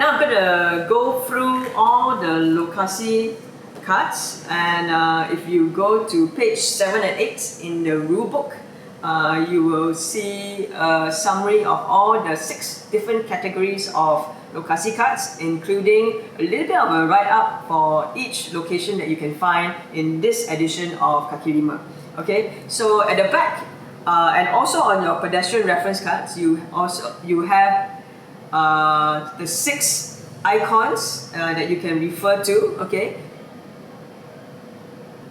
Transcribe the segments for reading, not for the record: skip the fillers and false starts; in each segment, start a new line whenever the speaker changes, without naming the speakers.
now I'm going to go through all the Lokasi cards, and if you go to page 7 and 8 in the rulebook, you will see a summary of all the 6 different categories of Lokasi cards, including a little bit of a write-up for each location that you can find in this edition of Kaki Lima. Okay, so at the back, and also on your pedestrian reference cards, you have the 6 icons that you can refer to. Okay,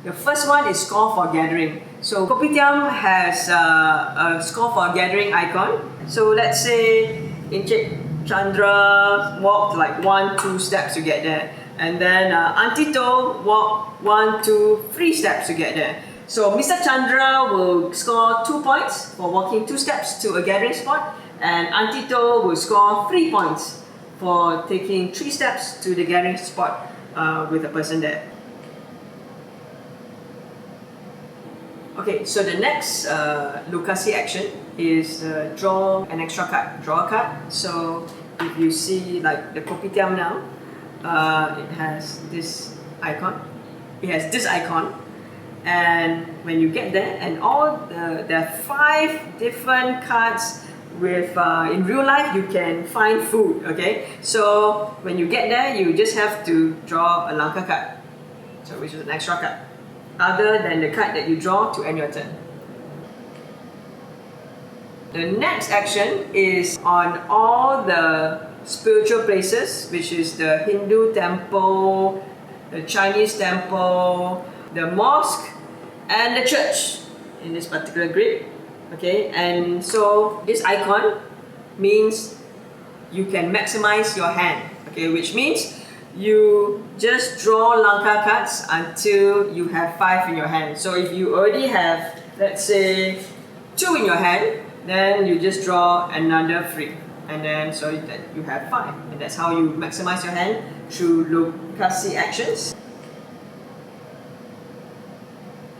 the first one is score for gathering. So Kopitiam has a score for gathering icon. So let's say Encik Chandra walked like 1-2 steps to get there, and then Auntie To walked 1-2-3 steps to get there. So Mr. Chandra will score 2 points for walking 2 steps to a gathering spot, and Auntie To will score 3 points for taking 3 steps to the gathering spot with a person there. Okay, so the next Lokasi action is draw an extra card, draw a card. So if you see like the Kopitiam now, it has this icon. It has this icon, and when you get there, and there are 5 different cards with in real life you can find food. Okay, so when you get there, you just have to draw a Langka card, so which is an extra card, other than the card that you draw to end your turn. The next action is on all the spiritual places, which is the Hindu temple, the Chinese temple, the mosque, and the church in this particular grid. Okay, and so this icon means you can maximize your hand. Okay, which means you just draw Langka cards until you have 5 in your hand. So if you already have, let's say, 2 in your hand, then you just draw another 3, and then so that you have 5, and that's how you maximize your hand through Lokasi actions.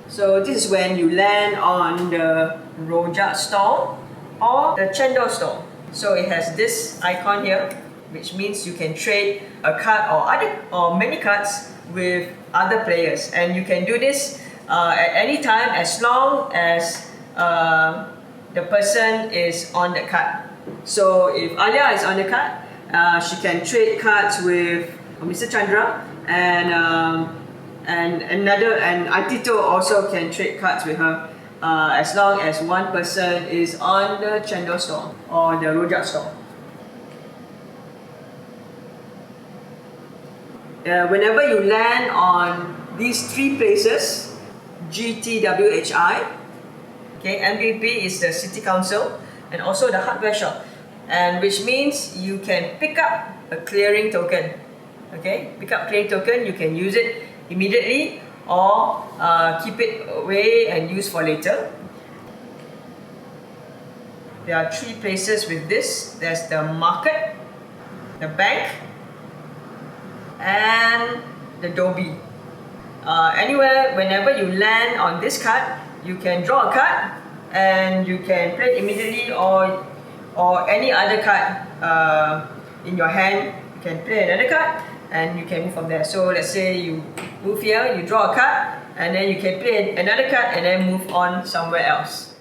So this is when you land on the Rojak stall or the Cendol stall. So it has this icon here, which means you can trade a card or many cards with other players, and you can do this at any time as long as the person is on the card. So if Alia is on the card, she can trade cards with Mr. Chandra, and Auntie To also can trade cards with her, as long as one person is on the Cendol stall or the Rojak stall. Whenever you land on these 3 places, GTWHI, okay, MVP is the city council, and also the hardware shop, and which means you can pick up a clearing token. Okay, pick up clearing token, you can use it immediately or keep it away and use for later. There are 3 places with this. There's the market, the bank, and the Dobby. Anywhere, whenever you land on this card, you can draw a card and you can play it immediately, or any other card in your hand. You can play another card and you can move from there. So let's say you move here, you draw a card, and then you can play another card and then move on somewhere else.